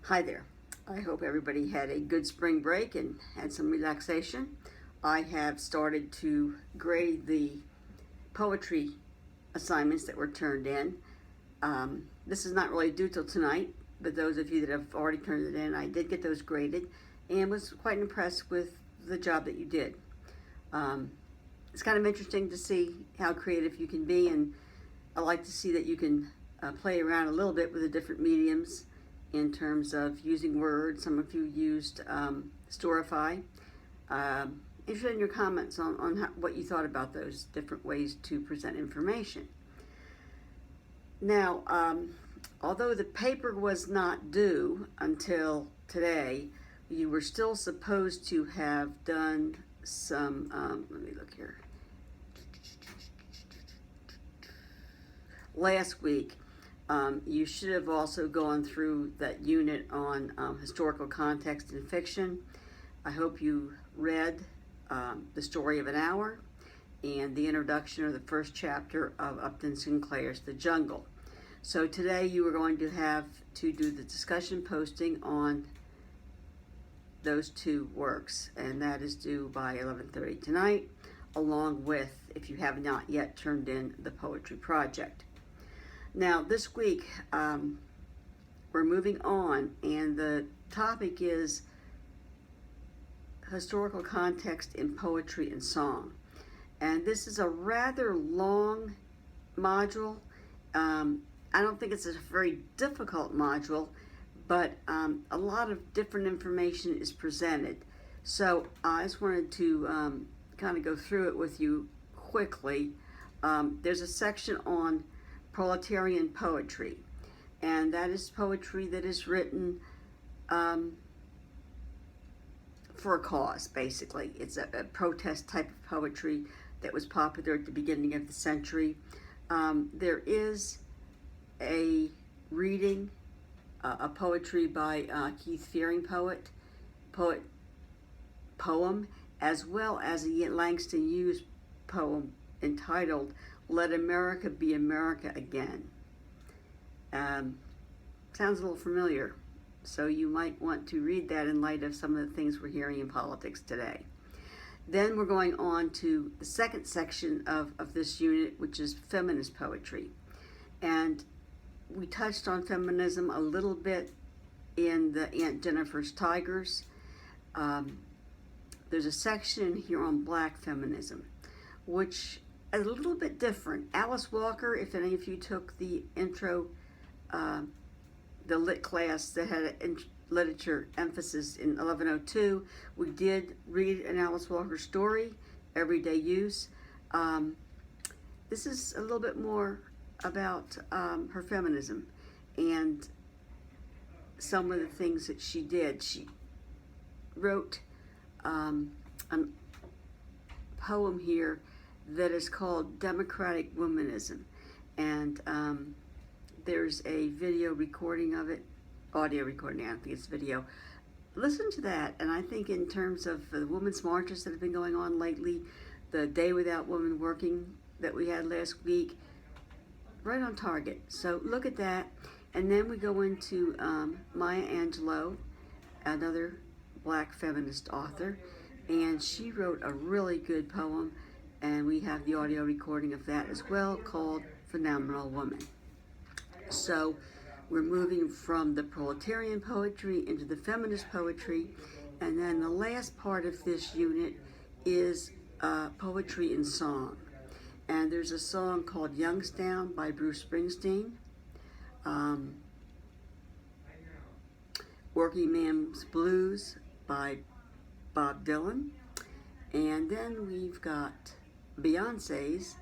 Hi there. I hope everybody had a good spring break and had some relaxation. I have started to grade the poetry assignments that were turned in. This is not really due till tonight, but those of you that have already turned it in, I did get those graded and was quite impressed with the job that you did. It's kind of interesting to see how creative you can be, and I like to see that you can play around a little bit with the different mediums in terms of using words. Some of you used Storify. Interested in your comments on what you thought about those different ways to present information. Now, although the paper was not due until today, you were still supposed to have done some, let me look here. Last week, you should have also gone through that unit on historical context in fiction. I hope you read The Story of an Hour and the introduction of the first chapter of Upton Sinclair's The Jungle. So today you are going to have to do the discussion posting on those two works, and that is due by 11:30 tonight, along with, if you have not yet turned in, the poetry project. Now, this week, we're moving on, and the topic is historical context in poetry and song. And this is a rather long module. I don't think it's a very difficult module, but a lot of different information is presented. So I just wanted to kind of go through it with you quickly. There's a section on proletarian poetry, and that is poetry that is written for a cause, basically. It's a protest type of poetry that was popular at the beginning of the century. There is a reading, a poetry by Keith Fearing poem, as well as a Langston Hughes poem entitled Let America Be America Again. Sounds a little familiar, so you might want to read that in light of some of the things we're hearing in politics today. Then we're going on to the second section of this unit, which is feminist poetry. And we touched on feminism a little bit in the Aunt Jennifer's Tigers. There's a section here on black feminism, which is a little bit different. Alice Walker, if any of you took the intro, the lit class that had a literature emphasis in 1102, we did read an Alice Walker story, Everyday Use. This is a little bit more about her feminism and some of the things that she did. She wrote a poem here that is called Democratic Womanism, and there's a video recording of it, audio recording, I don't think it's video. Listen to that, and I think in terms of the women's marches that have been going on lately, the Day Without Women Working that we had last week, right on target. So look at that, and then we go into Maya Angelou, another black feminist author, and she wrote a really good poem, and we have the audio recording of that as well, called Phenomenal Woman. So we're moving from the proletarian poetry into the feminist poetry, and then the last part of this unit is poetry and song. And there's a song called Youngstown by Bruce Springsteen, Working Man's Blues by Bob Dylan, and then we've got Beyonce's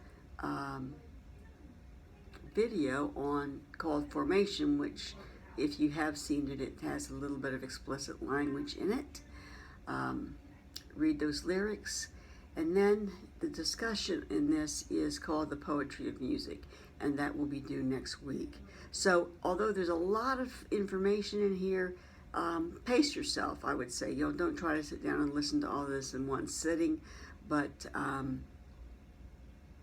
video on called Formation, which, if you have seen it, it has a little bit of explicit language in it. Read those lyrics. And then the discussion in this is called The Poetry of Music, and that will be due next week. So although there's a lot of information in here, pace yourself, I would say. Don't try to sit down and listen to all this in one sitting, but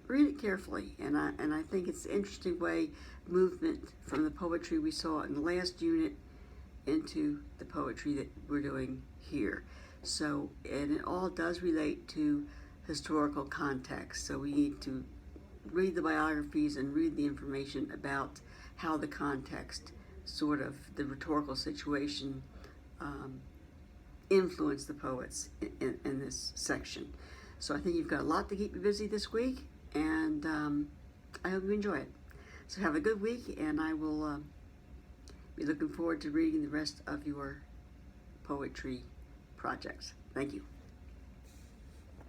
read it carefully. And I think it's an interesting way, movement from the poetry we saw in the last unit into the poetry that we're doing here. So, and it all does relate to historical context. So we need to read the biographies and read the information about how the context, sort of the rhetorical situation, influenced the poets in this section. So I think you've got a lot to keep you busy this week, and I hope you enjoy it. So have a good week, and I will be looking forward to reading the rest of your poetry projects. Thank you.